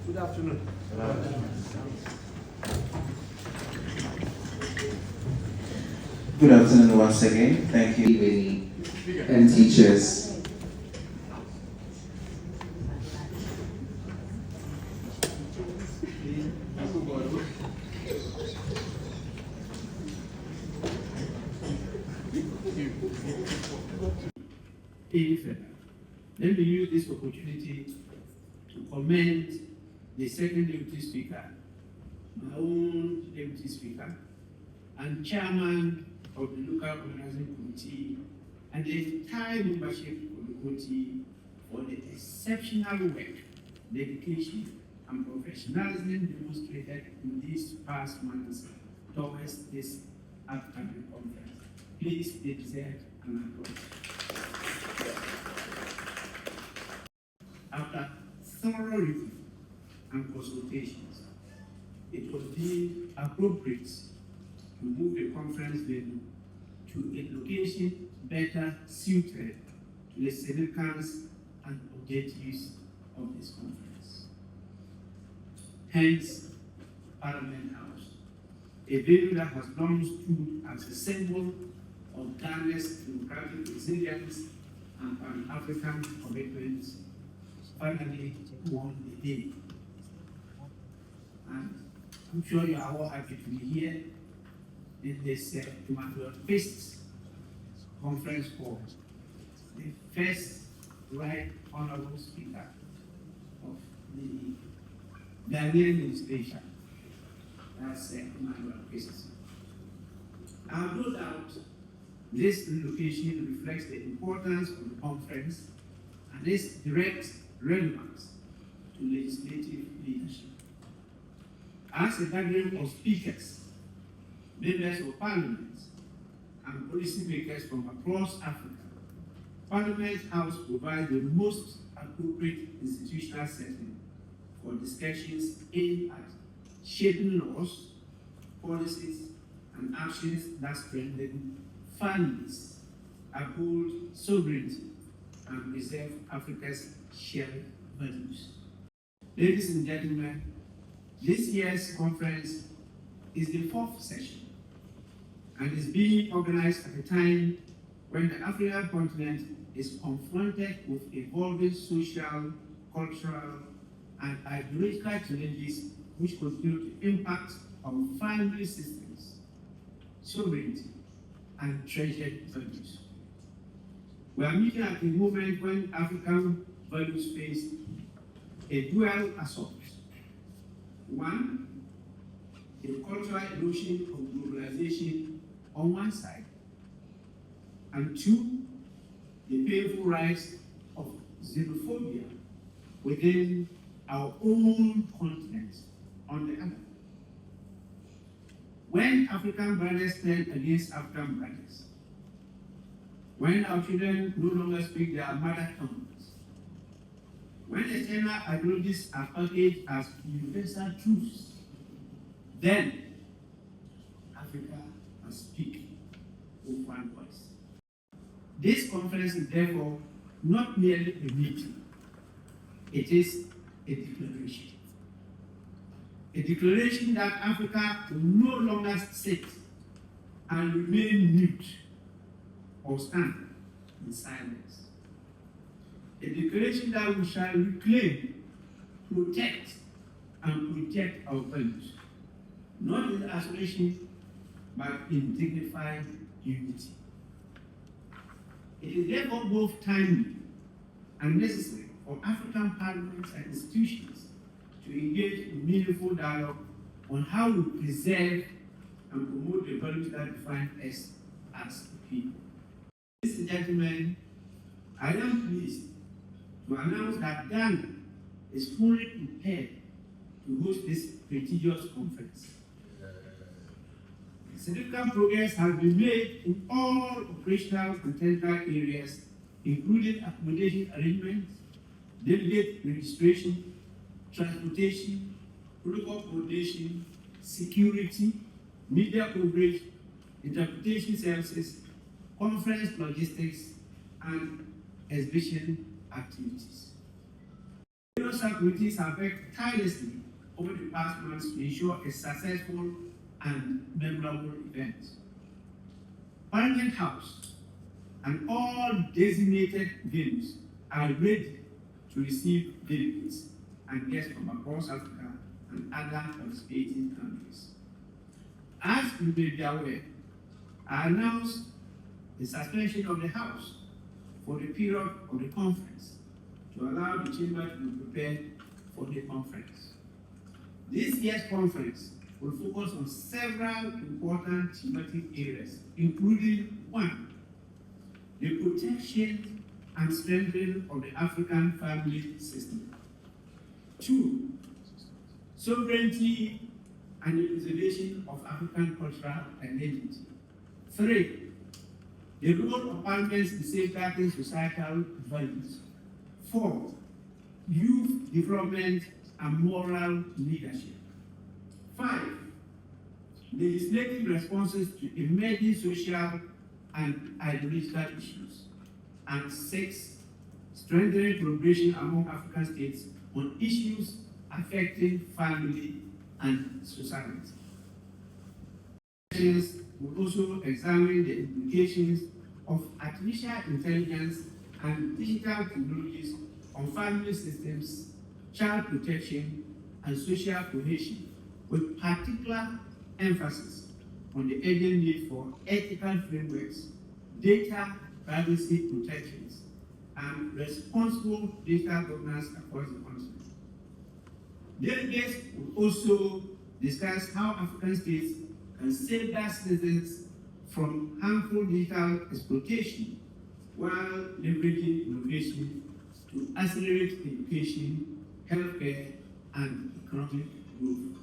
Good afternoon. Good afternoon once again. Thank you, and teachers. Let me use this opportunity to commend the second deputy speaker, my own deputy speaker, and chairman of the local organizing committee, and the entire membership of the committee for the exceptional work, dedication, and professionalism demonstrated in these past months towards this upcoming conference. Please, they deserve an applause. After thorough review and consultations, it was deemed appropriate to move the conference venue to a location better suited to the significance and objectives of this conference. Hence, Parliament House, a venue that has long stood as a symbol of Ghana's democratic resilience and Pan-African commitments, finally won the day. And I'm sure you are all happy to be here in this first conference call, the first right honorable speaker of the Ghanaian administration, that's Emmanuel Christensen. I have no doubt this relocation reflects the importance of the conference and its direct relevance to legislative leadership. As a gathering of speakers, members of parliament, and policymakers from across Africa, Parliament House provides the most appropriate institutional setting for discussions aimed at shaping laws, policies, and actions that strengthen families, uphold sovereignty, and preserve Africa's shared values. Ladies and gentlemen, this year's conference is the fourth session and is being organized at a time when the African continent is confronted with evolving social, cultural, and ideological challenges which continue to impact our family systems, sovereignty, and treasured values. We are meeting at a moment when African values face a dual assault. One, the cultural erosion of globalization on one side, and two, the painful rise of xenophobia within our own continent on the other. When African brothers turn against African brothers, when our children no longer speak their mother tongues, when external ideologies are packaged as universal truths, then Africa must speak with one voice. This conference is therefore not merely a meeting, it is a declaration. A declaration that Africa will no longer sit and remain mute or stand in silence. A declaration that we shall reclaim, protect, and project our values, not in isolation, but in dignified unity. It is therefore both timely and necessary for African parliaments and institutions to engage in meaningful dialogue on how we preserve and promote the values that define us as a people. Ladies and gentlemen, I am pleased to announce that Ghana is fully prepared to host this prestigious conference. Significant progress has been made in all operational and technical areas, including accommodation arrangements, delegate registration, transportation, protocol coordination, security, media coverage, interpretation services, conference logistics, and exhibition activities. Various subcommittees have worked tirelessly over the past months to ensure a successful and memorable event. Parliament House and all designated venues are ready to receive delegates and guests from across Africa and other participating countries. As you may be aware, I announced the suspension of the House for the period of the conference to allow the Chamber to be prepared for the conference. This year's conference will focus on several important thematic areas, including 1, the protection and strengthening of the African family system. 2, sovereignty and the preservation of African cultural identity. 3, the role of parliaments in safeguarding societal values. 4, youth development and moral leadership. 5, legislative responses to emerging social and ideological issues. And 6, strengthening collaboration among African states on issues affecting family and society. Will also examine the implications of artificial intelligence and digital technologies on family systems, child protection, and social cohesion, with particular emphasis on the urgent need for ethical frameworks, data privacy protections, and responsible digital governance across the continent. Delegates will also discuss how African states can safeguard citizens from harmful digital exploitation while leveraging innovation to accelerate education, healthcare, and economic growth.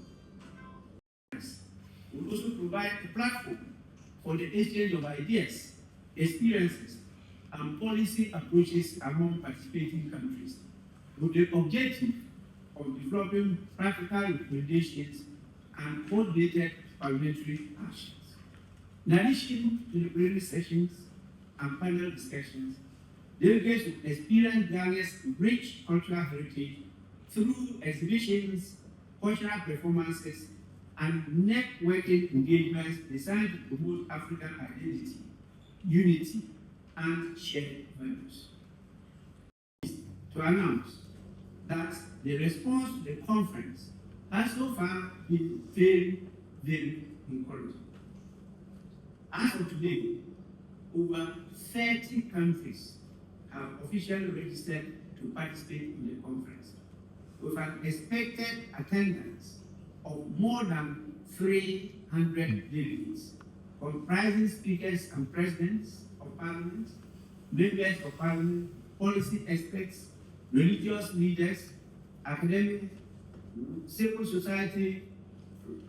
We will also provide a platform for the exchange of ideas, experiences, and policy approaches among participating countries, with the objective of developing practical recommendations and coordinated parliamentary actions. In addition to the plenary sessions and panel discussions, delegates will experience Ghana's rich cultural heritage through exhibitions, cultural performances, and networking engagements designed to promote African identity, unity, and shared values. To announce that the response to the conference has so far been very, very encouraging. As of today, over 30 countries have officially registered to participate in the conference, with an expected attendance of more than 300 delegates, comprising speakers and presidents of parliament, members of parliament, policy experts, religious leaders, academics, civil society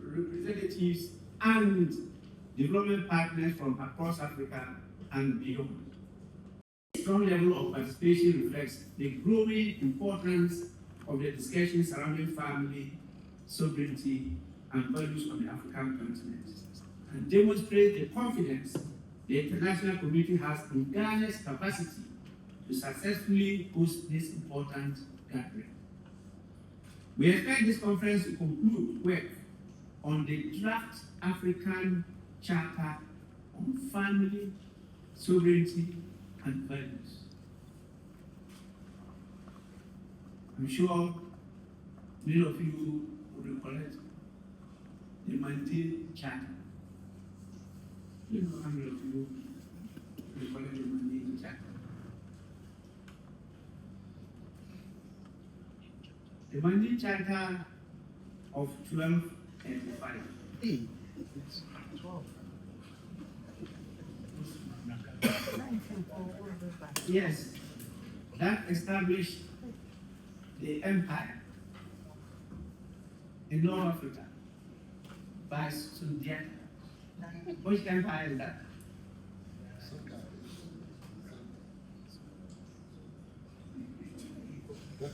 representatives, and development partners from across Africa and beyond. A strong level of participation reflects the growing importance of the discussion surrounding family, sovereignty, and values on the African continent, and demonstrates the confidence the international community has in Ghana's capacity to successfully host this important gathering. We expect this conference to conclude work on the draft African Charter on Family, Sovereignty, and Values. I'm sure many of you will recollect the Mandela Charter. You know how many of you recollect the Mandela Charter? The Mandela Charter of 1285. Hey, it's 12. Yes, that established the empire in North Africa by Sundiata. Which empire is that?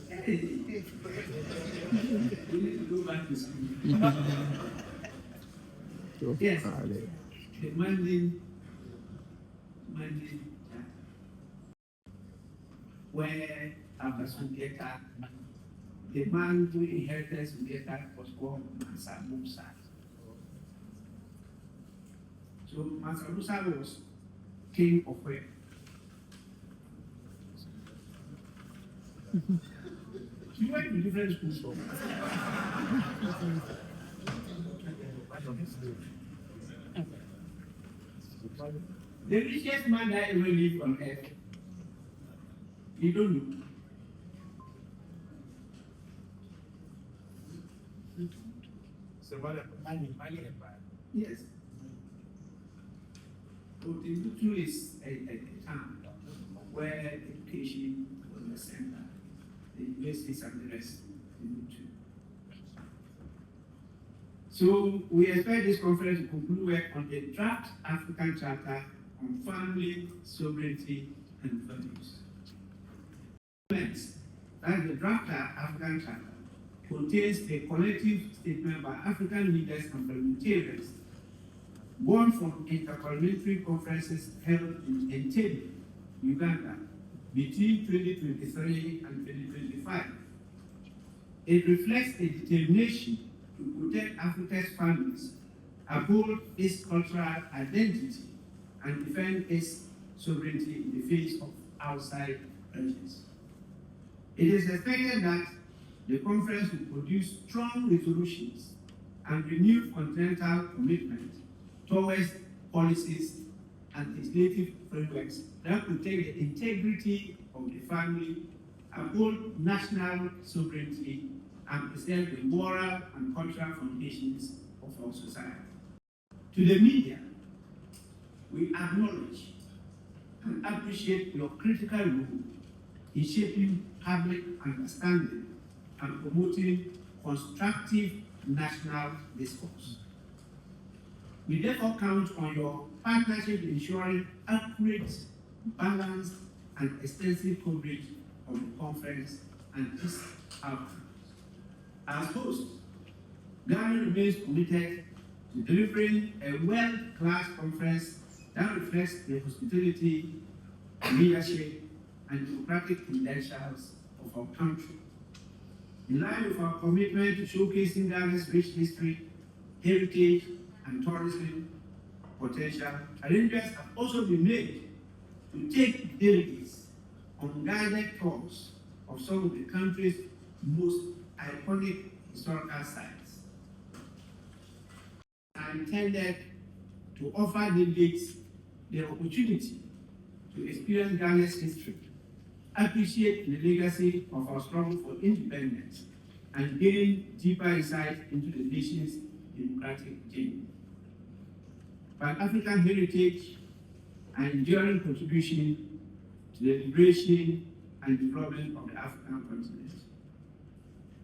Hey, we need to go back to school. Yes, the Mandela where after Sugeta, the man who inherited Sugeta was called Mansa Musa. So Mansa Musa was king of where? You went to different schools. So. The richest man that ever lived on earth. You don't know. So what Mali Empire? Yes. So Timbuktu is a town where education was the center. The universities and the rest. Timbuktu. So we expect this conference to conclude work on the draft African Charter on family, sovereignty, and values. That the draft African Charter contains a collective statement by African leaders and parliamentarians born from interparliamentary conferences held in Entebbe, Uganda, between 2023 and 2025. It reflects a determination to protect Africa's families, uphold its cultural identity, and defend its sovereignty in the face of outside pressures. It is expected that the conference will produce strong resolutions and renewed continental commitment towards policies and legislative frameworks that protect the integrity of the family, uphold national sovereignty, and preserve the moral and cultural foundations of our society. To the media, we acknowledge and appreciate your critical role in shaping public understanding and promoting constructive national discourse. We therefore count on your partnership in ensuring accurate, balanced, and extensive coverage of the conference and its outcomes. As host, Ghana remains committed to delivering a world-class conference that reflects the hospitality, leadership, and democratic credentials of our country. In line with our commitment to showcasing Ghana's rich history, heritage, and tourism potential, arrangements have also been made to take delegates on guided tours of some of the country's most iconic historical sites. Are intended to offer delegates the opportunity to experience Ghana's history, appreciate the legacy of our struggle for independence, and gain deeper insight into the nation's democratic journey. Pan-African heritage and enduring contribution to the liberation and development of the African continent.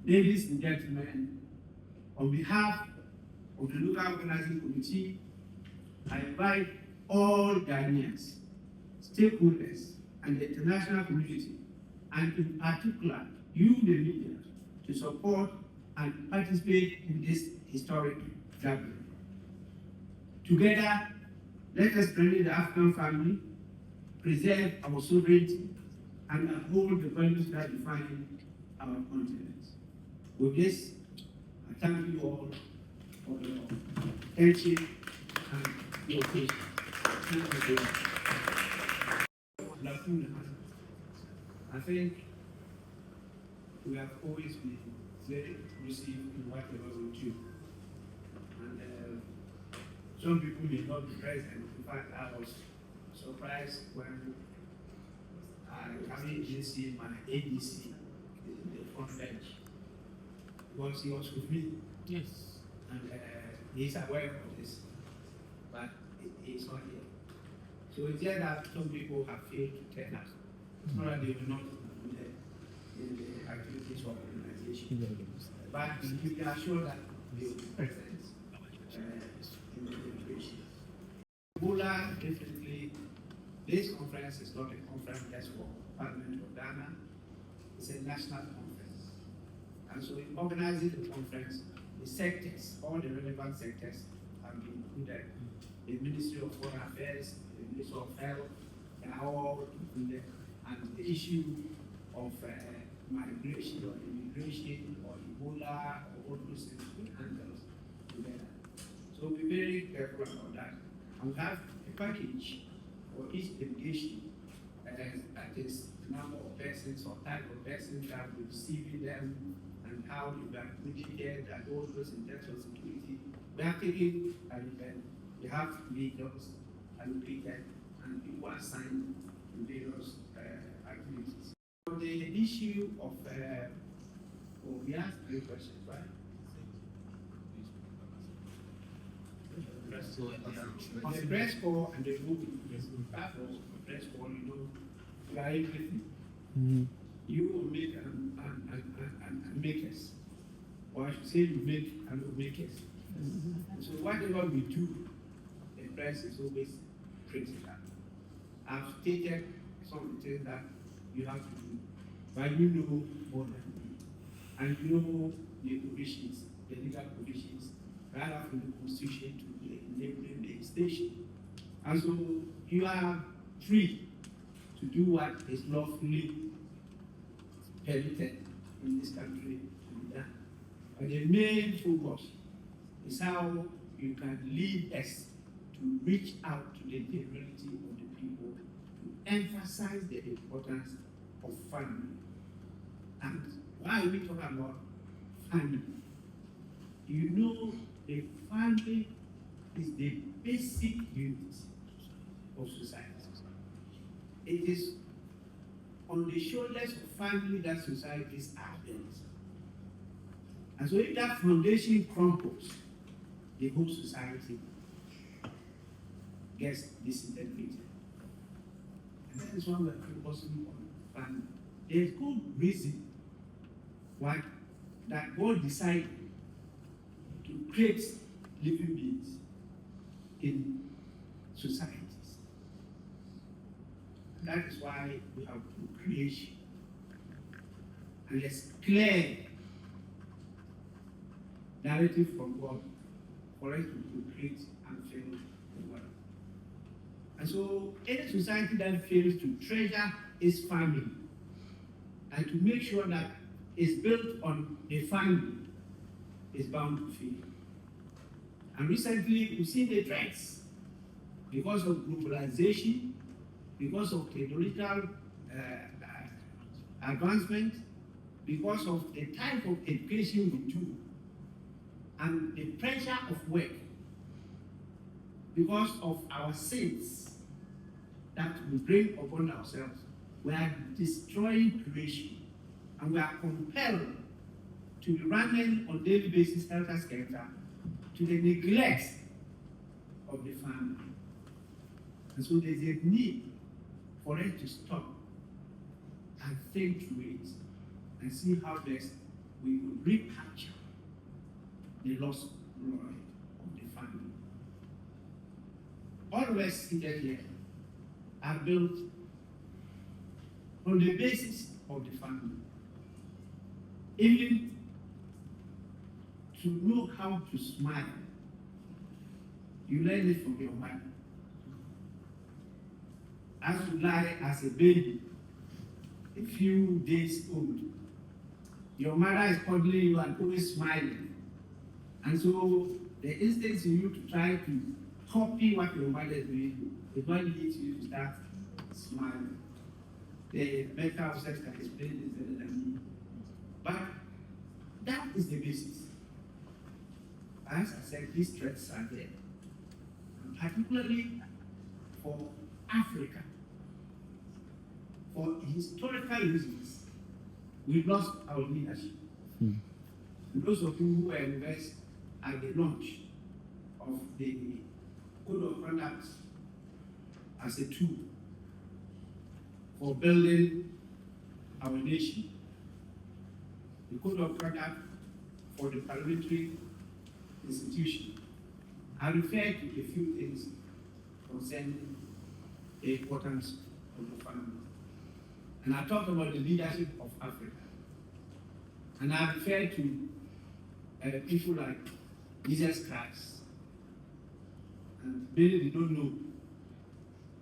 Ladies and gentlemen, on behalf of the local organizing committee, I invite all Ghanaians, stakeholders, and the international community, and in particular, you, the media, to support and participate in this historic gathering. Together, let us strengthen the African family, preserve our sovereignty, and uphold the values that define our continent. With this, I thank you all for your attention and your patience. Thank you very much. I think we have always been very inclusive in whatever we do. And some people may not be present. In fact, I was surprised when I didn't see my ADC in the front bench. Because he was with me. Yes. And he's aware of this, but he's not here. So it's just that some people have failed to tell us. It's not that they will not include in the activities of the organization. But we are sure that they will be present in the celebration. Ebola, definitely, this conference is not a conference just for Parliament of Ghana. It's a national conference. And so in organizing the conference, the sectors, all the relevant sectors have been included. The Ministry of Foreign Affairs, the Ministry of Health, they are all included. And the issue of migration or immigration or Ebola or all those things we handle together. So be very careful about that. And we have a package for each delegation that is the number of persons or type of persons that will receive them and how you are included and all those in terms of security. We are taking an event. We have vehicles allocated and people assigned to various activities. For the issue of, we asked 3 questions, right? On the press call and the movie, that was the press call, you know, you are everything. You will make and makers. Or I should say you make and will makers. So whatever we do, the press is always critical. I've stated some of the things that you have to do, but you know more than me. And you know the provisions, the legal provisions, right after the Constitution to the enabling legislation. And so you are free to do what is lawfully permitted in this country to be done. But the main focus is how you can lead us to reach out to the generality of the people, to emphasize the importance of family. And why we talk about family? You know, the family is the basic unit of society. It is on the shoulders of family that societies are built. And so if that foundation crumbles, the whole society gets disintegrated. And that is why we are focusing on family. There is good reason why that God decided to create living beings in societies. That is why we have creation. And there's clear narrative from God for us to create and fill the world. And so any society that fails to treasure its family and to make sure that it's built on the family is bound to fail. And recently we've seen the threats because of globalization, because of technological advancement, because of the type of education we do, and the pressure of work, because of our sins that we bring upon ourselves, we are destroying creation, and we are compelled to be running on a daily basis helter-skelter to the neglect of the family. And so there's a need for us to stop and think through it and see how best we will recapture the lost glory of the family. All of us seated here are built on the basis of the family. Even to know how to smile, you learn it from your mother. As you lie as a baby, a few days old, your mother is cuddling you and always smiling. And so the instinct in you to try to copy what your mother is doing is what leads you to start smiling. The mental sex can explain this better than me. But that is the basis. As I said, these threats are there. And particularly for Africa. For historical reasons, we lost our leadership. Those of you who were involved at the launch of the Code of Conduct as a tool for building our nation, the Code of Conduct for the parliamentary institution, I refer to a few things concerning the importance of the family. And I talked about the leadership of Africa. And I refer to people like Jesus Christ. And many did not know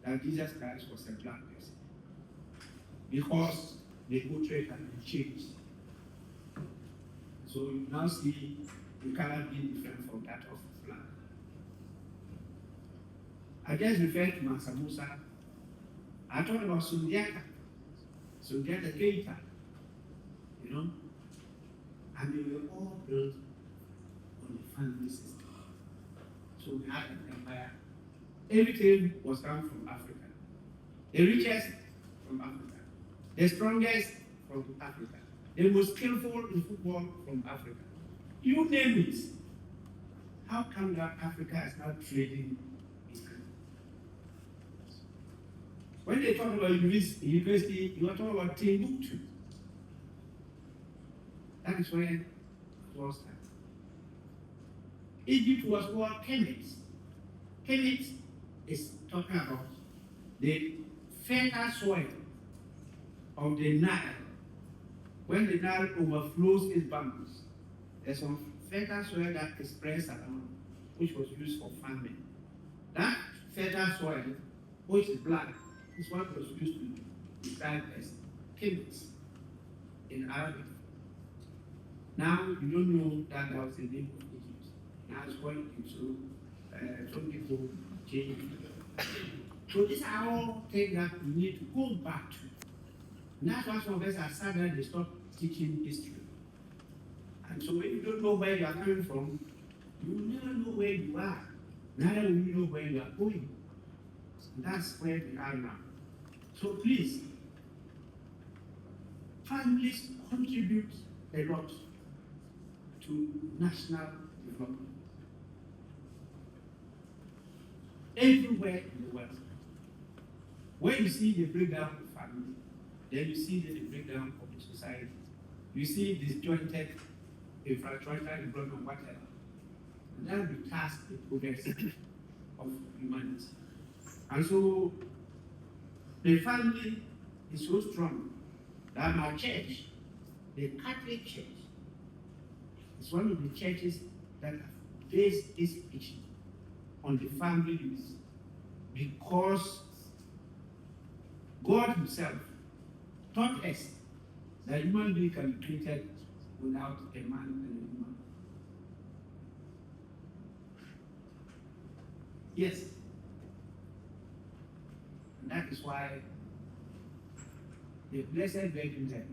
that Jesus Christ was a black person. Because the portrait has been changed. So you now see the color being different from that of the flag. I just referred to Mansa Musa. I talked about Sundiata Keita, you know, and they were all built on the family system. So we had an empire. Everything was coming from Africa. The richest from Africa. The strongest from Africa. The most skillful in football from Africa. You name it. How come that Africa is not trading Israel? When they talk about university, you are talking about Timbuktu. That is where it was started. Egypt was called Kemet. Kemet is talking about the fertile soil of the Nile. When the Nile overflows its banks, there's some fertile soil that is spread around, which was used for farming. That fertile soil, which is black, is what was used to describe as Kemet in Arabic. Now you don't know that was the name of Egypt. Now it's going into some people change. So these are all things that we need to go back to. And that's why some of us are sad that they stop teaching history. And so when you don't know where you are coming from, you will never know where you are. Neither will you know where you are going. And that's where we are now. So please, families contribute a lot to national development. Everywhere in the world. When you see the breakdown of family, then you see the breakdown of the society. You see disjointed infrastructure development, whatever. And that will task the progress of humanity. And so the family is so strong that my church, the Catholic Church, is one of the churches that have based its teaching on the family unit, because God Himself taught us that human being can be created without a man and a woman. Yes. And that is why the Blessed Virgin said,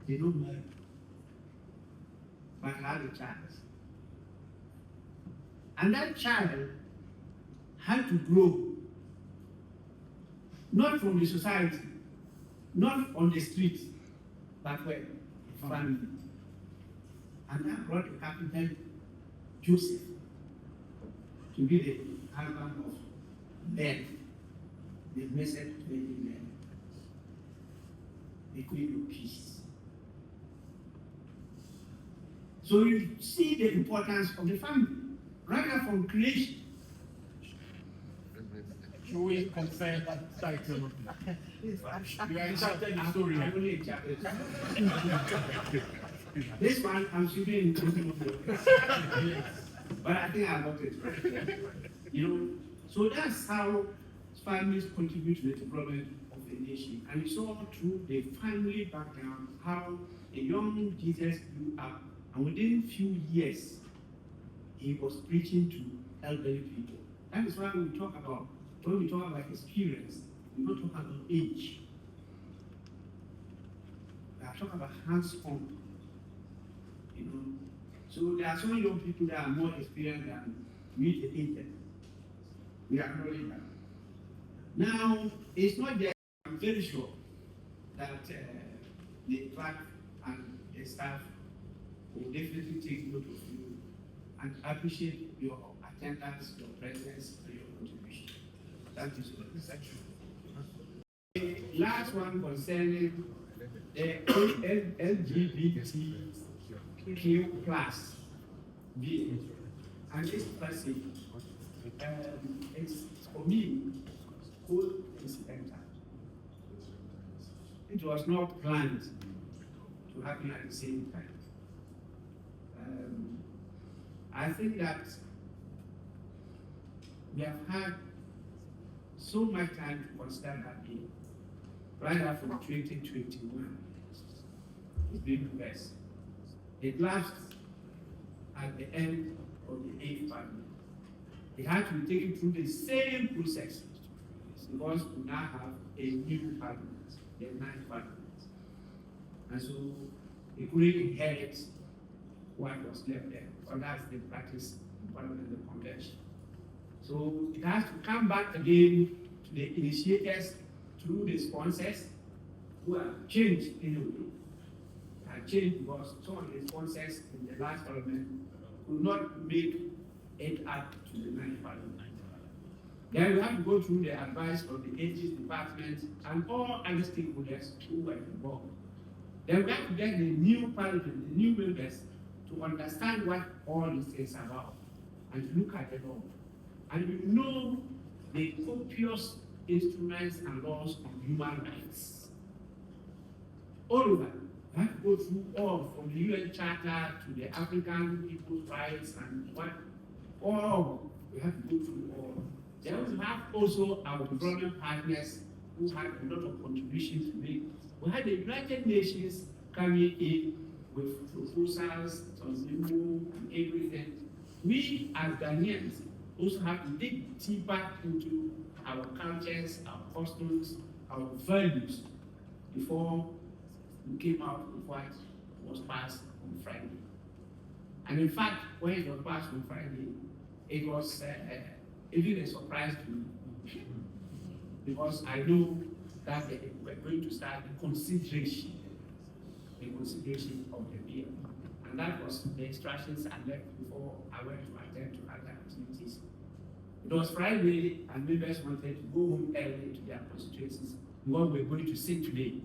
they don't marry, but had a child. And that child had to grow, not from the society, not on the street, but where? Family. And that brought the carpenter Joseph to be the husband of Mary, the Blessed Virgin Mary, the Queen of Peace. So you see the importance of the family, right now from creation. Should we confess that title? You are interpreting the story. I only interpret. This one I'm shooting in but I think I got it right. You know, so that's how families contribute to the development of the nation. And it's all through the family background, how a young Jesus grew up, and within few years, he was preaching to elderly people. That is why when we talk about experience, we don't talk about age. We are talking about hands-on. You know, so there are some young people that are more experienced than we, the aged. We acknowledge that. Now, it's not just, I'm very sure that the clerk and the staff will definitely take note of you and appreciate your attendance, your presence, and your contribution. Thank you so much. The last one concerning the LGBTQ plus B, and this person, it's for me, good incidental. It was not planned to happen at the same time. I think that we have had so much time to consider that day. right after 2021, it's been reversed. It lapsed at the end of the 8th parliament. It had to be taken through the same process because we now have a new parliament, the 9th parliament. And so it couldn't inherit what was left there, or that's the practice in parliament, the convention. So it has to come back again to the initiators through the sponsors who have changed in a way. Have changed because some of the sponsors in the last parliament could not make it up to the 9th parliament. Then we have to go through the advice of the ages department and all other stakeholders who were involved. Then we have to get the new parliament, the new members, to understand what all this is about and to look at the law. And we know the copious instruments and laws on human rights. All over. We have to go through all, from the UN Charter to the African People's Rights and what, all. We have to go through all. Then we have also our development partners who had a lot of contributions to make. We had the United Nations coming in with proposals on Nemo and everything. We as Ghanaians also have to dig deeper into our cultures, our customs, our values before we came out with what was passed on Friday. And in fact, when it was passed on Friday, it was even a surprise to me because I know that we're going to start the consideration of the bill. And that was the instructions I left before I went to attend to other activities. It was Friday, and members wanted to go home early to their constituencies because we're going to sit today.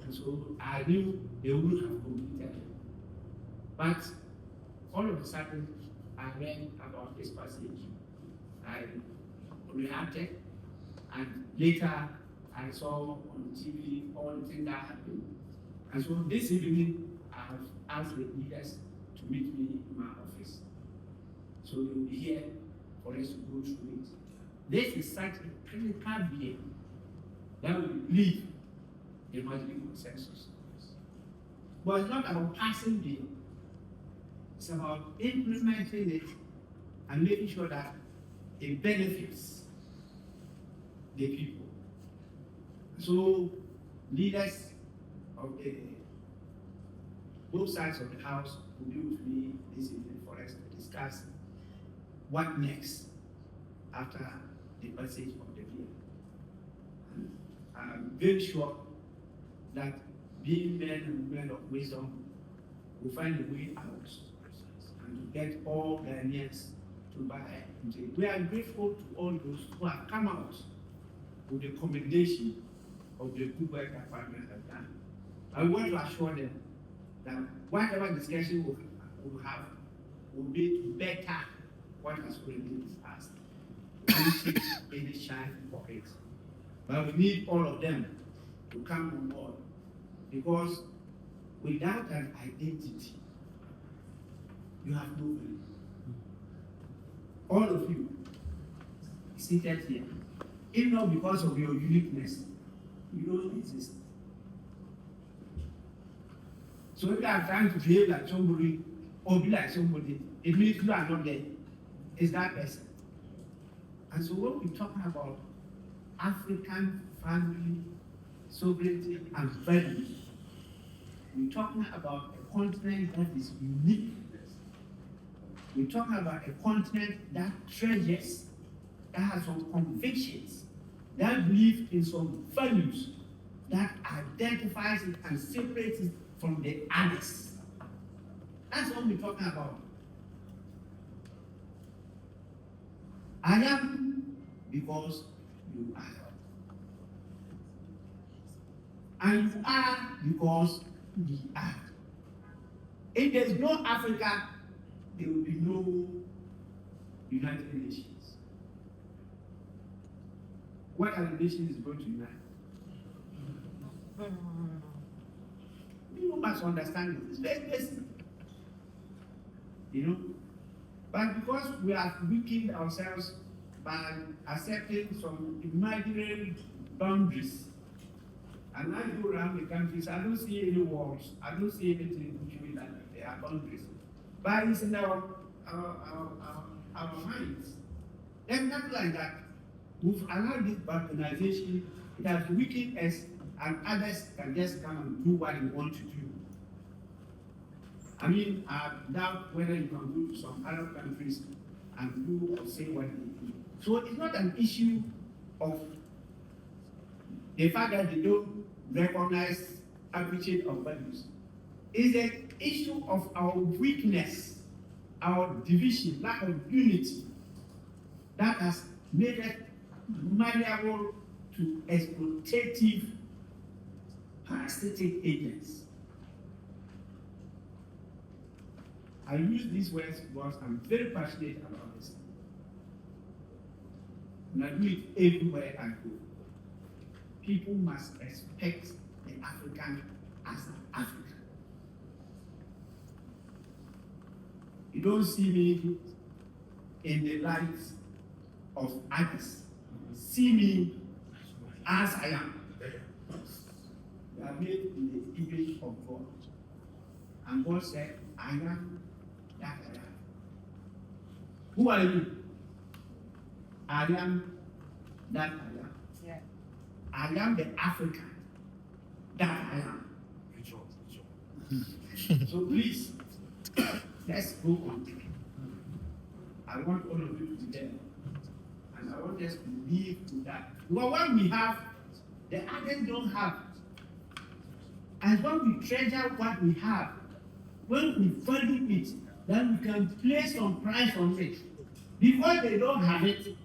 And so I knew they wouldn't have completed. But all of a sudden, I read about this passage. I reacted, and later I saw on TV all the things that happened. And so this evening, I have asked the leaders to meet me in my office. So they will be here for us to go through it. This is such a critical bill that we believe there must be consensus. But it's not about passing bill. It's about implementing it and making sure that it benefits the people. So leaders of both sides of the house will be with me this evening for us to discuss what next after the passage of the bill. I'm very sure that being men and women of wisdom will find a way out and to get all Ghanaians to buy into it. We are grateful to all those who have come out with the commendation of the good work that Parliament has done. I want to assure them that whatever discussion we'll have will be to better what has already been passed. We don't take any shine for it. But we need all of them to come on board because without an identity, you have no value. All of you seated here, if not because of your uniqueness, you don't exist. So if you are trying to behave like somebody or be like somebody, it means you are not there. It's that person. And so when we talk about African family, sovereignty, and values, we're talking about a continent that is unique. We're talking about a continent that treasures, that has some convictions, that believes in some values, that identifies it and separates it from the others. That's what we're talking about. I am because you are. And you are because we are. If there's no Africa, there will be no United Nations. What are the nations going to unite? People must understand it. It's very basic. You know? But because we have weakened ourselves by accepting some imaginary boundaries And I go around the countries, I don't see any walls, I don't see anything showing that they are countries. But it's in our minds. There's nothing like that. We've allowed this balkanization, it has weakened us, and others can just come and do what they want to do. I mean, I doubt whether you can go to some Arab countries and do or say what they do. So it's not an issue of the fact that they don't recognize, appreciate our values. It's an issue of our weakness, our division, lack of unity, that has made us malleable to exploitative, parasitic agents. I use these words because I'm very passionate about this. And I do it everywhere I go. People must respect the African as an African. You don't see me in the light of others. See me as I am. We are made in the image of God. And God said, I am that I am. Who are you? I am that I am. Yeah. I am the African that I am. So please, let's go on. I want all of you to be there. And I want us to live with that. Because what we have, the others don't have. And when we treasure what we have, when we value it, then we can place some price on it. Because they don't have it,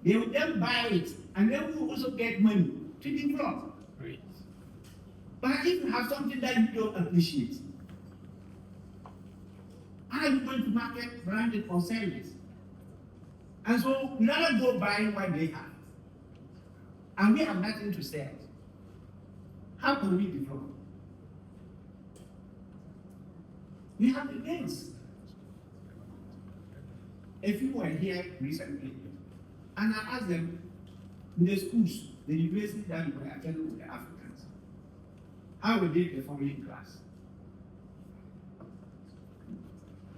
they will then buy it, and then we will also get money to develop. Right. But if you have something that you don't appreciate, how are you going to market, brand it, or sell it? And so we rather go buying what they have, and we have nothing to sell. How can we develop? We have the means. If you were here recently, and I asked them in the schools, the university that we were attending with the Africans, how were they performing in class?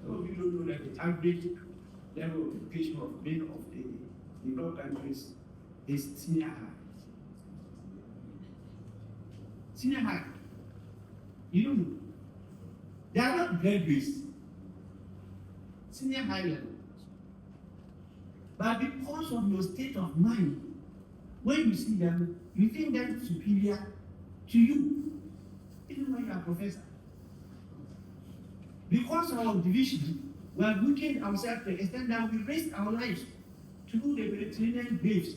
So you don't know that the average level of education of many of the developed countries is senior high. Senior high. You don't know. They are not graduates. Senior high level. But because of your state of mind, when you see them, you think them superior to you, even when you are a professor. Because of our division, we are looking ourselves to the extent that we risk our lives to do the Mediterranean waves,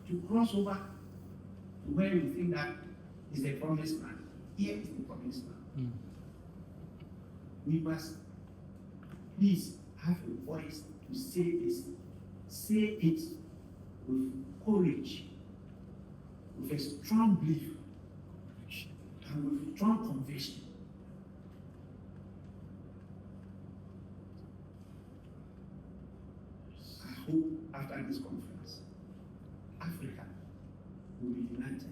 to cross over to where we think that is the promised land. Here is the promised land. We must please have a voice to say this. Say it with courage, with a strong belief, and with strong conviction. I hope after this conference, Africa will be united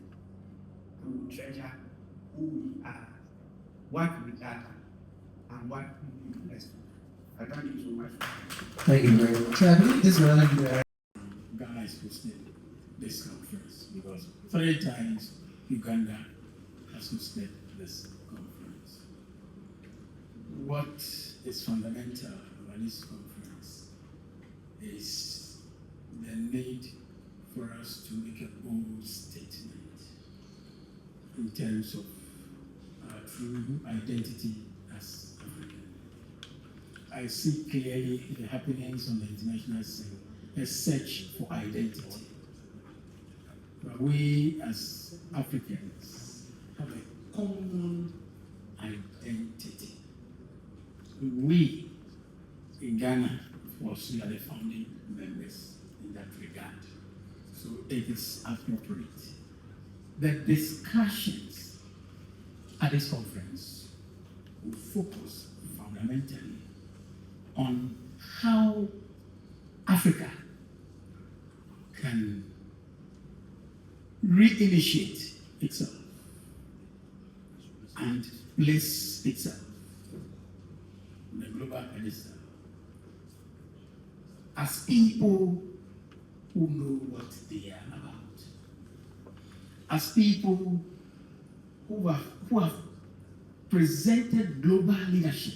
and will treasure who we are, what we are, and what we will be blessed with. I thank you so much. Thank you very much. I believe this one Ghana has hosted this conference because 3 times Uganda has hosted this conference. What is fundamental about this conference is the need for us to make a bold statement in terms of our true identity as African. I see clearly the happenings on the international scene, a search for identity. But we as Africans have a common identity. We in Ghana, of course, we are the founding members in that regard. So it is appropriate. The discussions at this conference will focus fundamentally on how Africa can reinitiate itself and place itself on the global pedestal as people who know what they are about, as people who have presented global leadership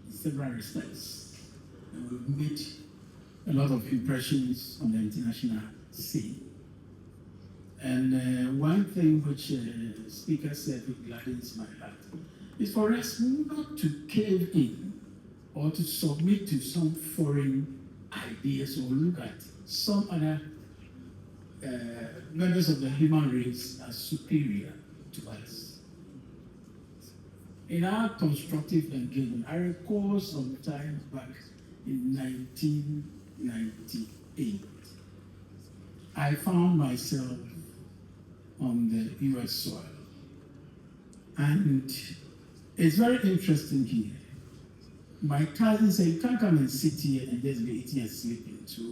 in several respects, and we've made a lot of impressions on the international scene. And one thing which Speaker said which gladdens my heart is for us not to cave in or to submit to some foreign ideas or look at some other members of the human race as superior to us. In our constructive engagement, I recall some time back in 1998, I found myself on the US soil. And it's very interesting here. My cousin said, you can't come and sit here and just be eating and sleeping. So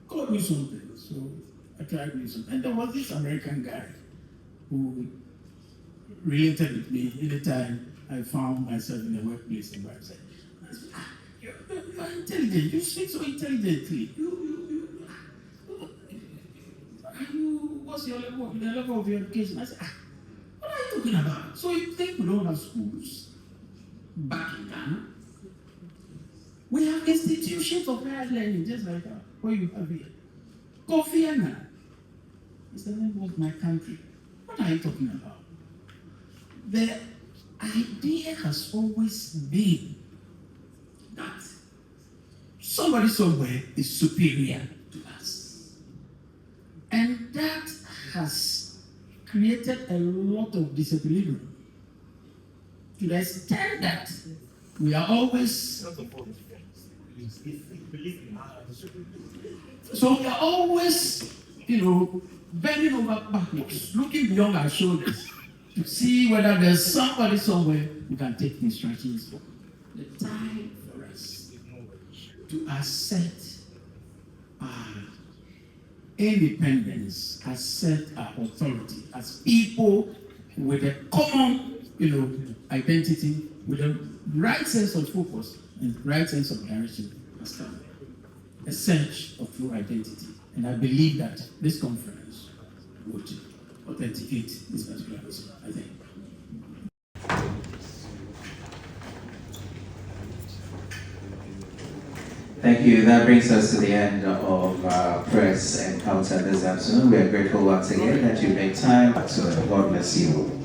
go do something. So I tried to do something. And there was this American guy who related with me anytime I found myself in the workplace environment. I said, you're intelligent, you speak so intelligently. What's your level, the level of your education? I said, what are you talking about? So you think we don't have schools back in Ghana? We have institutions of higher learning, just like that, what you have here. Kofi Annan is the name of my country. What are you talking about? The idea has always been that somebody somewhere is superior to us. And that has created a lot of disequilibrium to the extent that we are always bending over backwards, looking beyond our shoulders to see whether there's somebody somewhere who can take instructions from. The time for us to assert our independence, assert our authority as people with a common, identity, with a right sense of focus and right sense of direction, has come. A search of true identity. And I believe that this conference would authenticate this particular issue, I think. Thank you. That brings us to the end of our press encounter this afternoon. We are grateful once again that you made time. So God bless you.